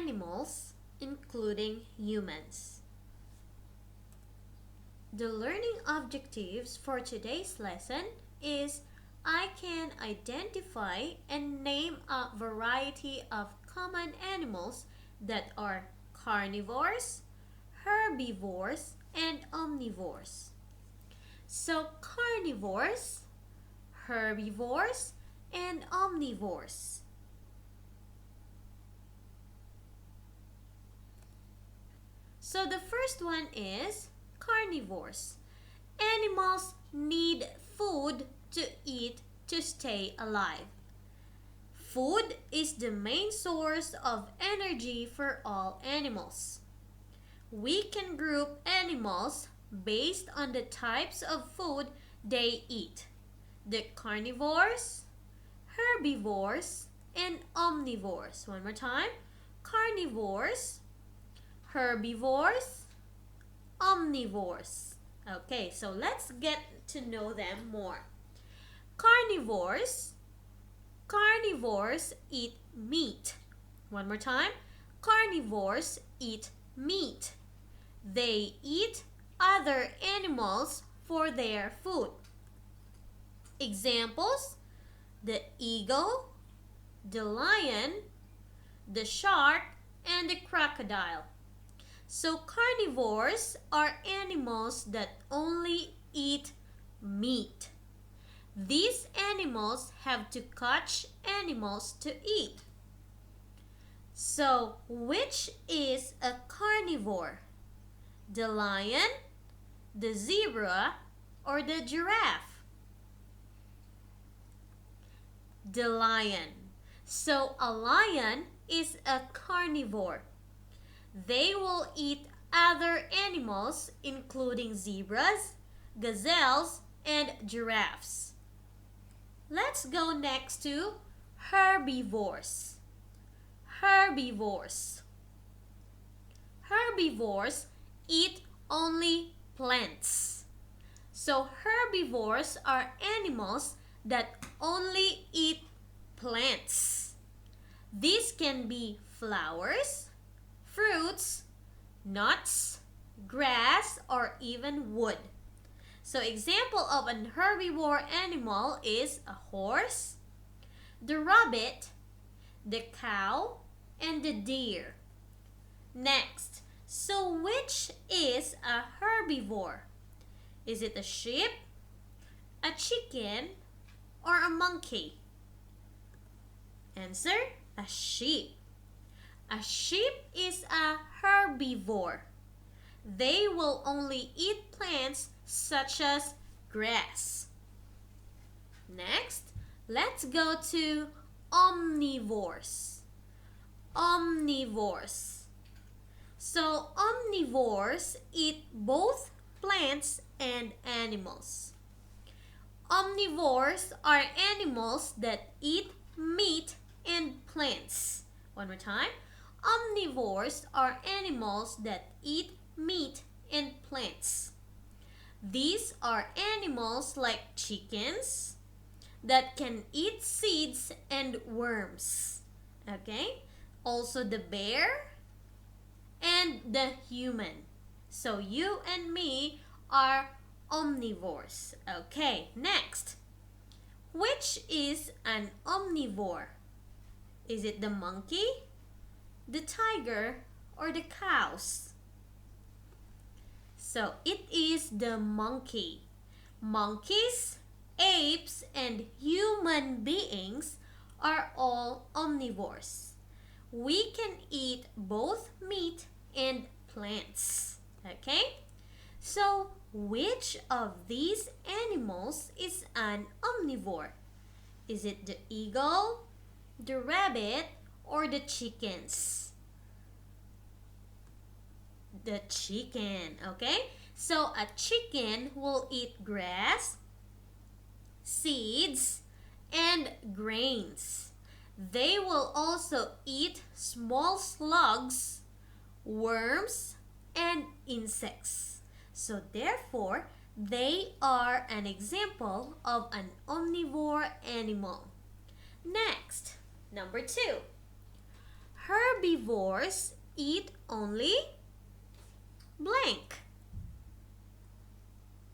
animals, including humans. The learning objectives for today's lesson is I can identify and name a variety of common animals that are carnivores, herbivores, and omnivores. So carnivores, herbivores, and omnivores. So the first one is carnivores. Animals need food to eat to stay alive. Food is the main source of energy for all animals. We can group animals based on the types of food they eat. The carnivores, herbivores, and omnivores. One more time. Carnivores, herbivores, omnivores. Okay, so let's get to know them more. Carnivores eat meat. One more time. Carnivores eat meat. They eat other animals for their food. Examples: the eagle, the lion, the shark, and the crocodile. So carnivores are animals that only eat meat. These animals have to catch animals to eat. So which is a carnivore? The lion, the zebra, or the giraffe? The lion. So a lion is a carnivore. They will eat other animals including zebras, gazelles, and giraffes. Let's go next to herbivores. Herbivores. Herbivores eat only plants. So herbivores are animals that only eat plants. These can be flowers, fruits, nuts, grass, or even wood. So example of an herbivore animal is a horse, the rabbit, the cow, and the deer. Next, so which is a herbivore? Is it a sheep, a chicken, or a monkey? Answer: a sheep. A sheep is a herbivore. They will only eat plants such as grass. Next, let's go to omnivores. Omnivores. So omnivores eat both plants and animals. Omnivores are animals that eat meat and plants. One more time. Omnivores are animals that eat meat and plants. These are animals like chickens that can eat seeds and worms. Okay? Also the bear and the human. So you and me are omnivores. Okay, next. Which is an omnivore? Is it the monkey, the tiger, or the cows? So it is the monkey. Monkeys, apes, and human beings are all omnivores. We can eat both meat and plants. Okay? So which of these animals is an omnivore? Is it the eagle, the rabbit, or the chickens? The chicken, okay? So a chicken will eat grass, seeds, and grains. They will also eat small slugs, worms, and insects. So therefore, they are an example of an omnivore animal. Next, number 2. herbivores eat only blank.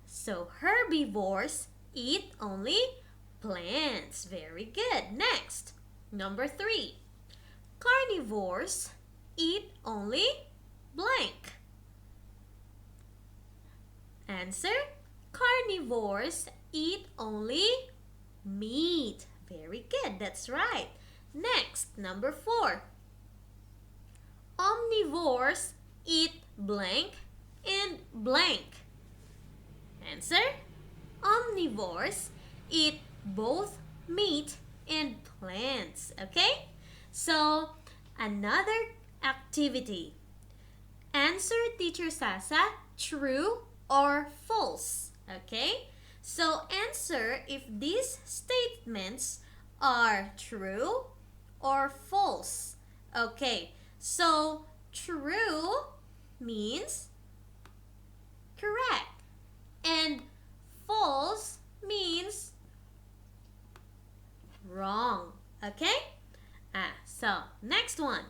So herbivores eat only plants. Very good. Next, number 3. Carnivores eat only blank. Answer, carnivores eat only meat. Very good. That's right. Next, number 4. Omnivores eat blank and blank. Answer, omnivores eat both meat and plants. Okay? So, another activity. Answer Teacher Sasa true or false. Okay? So, answer if these statements are true or false. Okay, so true means correct and false means wrong. Okay? So next one.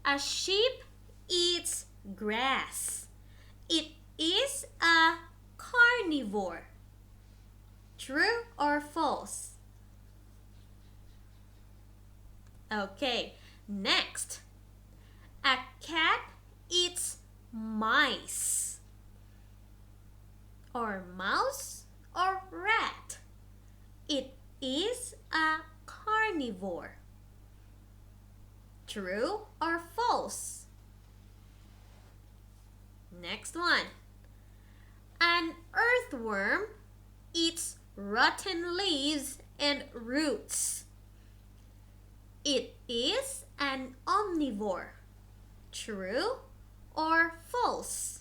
A sheep eats grass. It is a carnivore. True or false? Okay, next. A cat eats mice. Or mouse or rat. It is a carnivore. True or false? Next one. An earthworm eats rotten leaves and roots. It is an omnivore. True or false?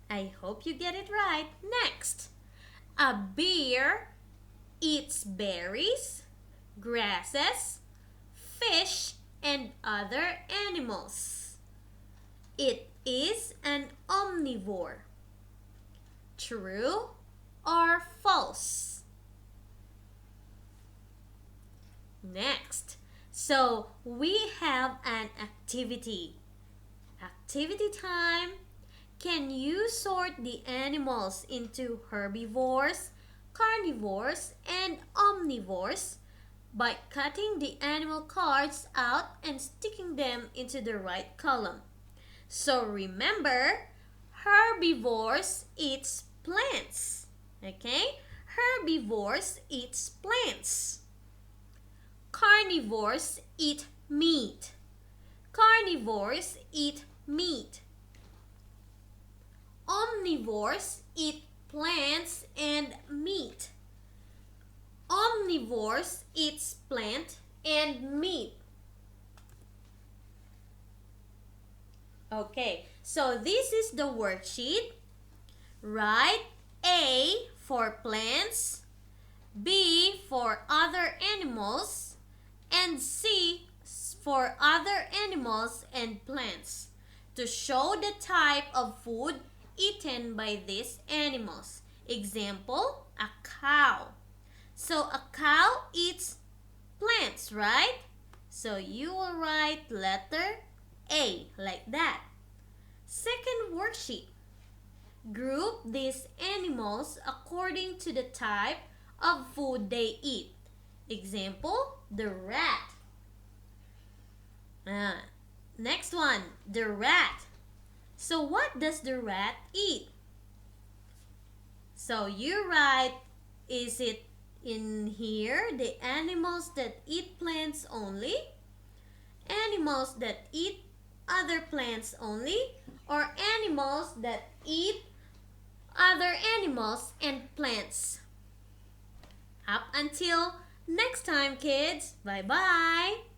I hope you get it right. Next, a bear eats berries, grasses, fish, and other animals. It is an omnivore. True or false? Next, so we have an activity. Activity time. Can you sort the animals into herbivores, carnivores, and omnivores by cutting the animal cards out and sticking them into the right column? So remember, herbivores eats plants. Okay? Herbivores eats plants. Carnivores eat meat. Carnivores eat meat. Omnivores eat plants and meat. Omnivores eats plant and meat. Okay, so this is the worksheet. Write A for plants, B for other animals, and C for other animals and plants to show the type of food eaten by these animals. Example, a cow. So a cow eats plants, right? So you will write letter A like that. Second worksheet. Group these animals according to the type of food they eat. Example, the rat. Next one, the rat. So what does the rat eat? So you write, is it in here the animals that eat plants only? Animals that eat other plants only? Or animals that eat other animals and plants? Up until next time, kids. Bye-bye.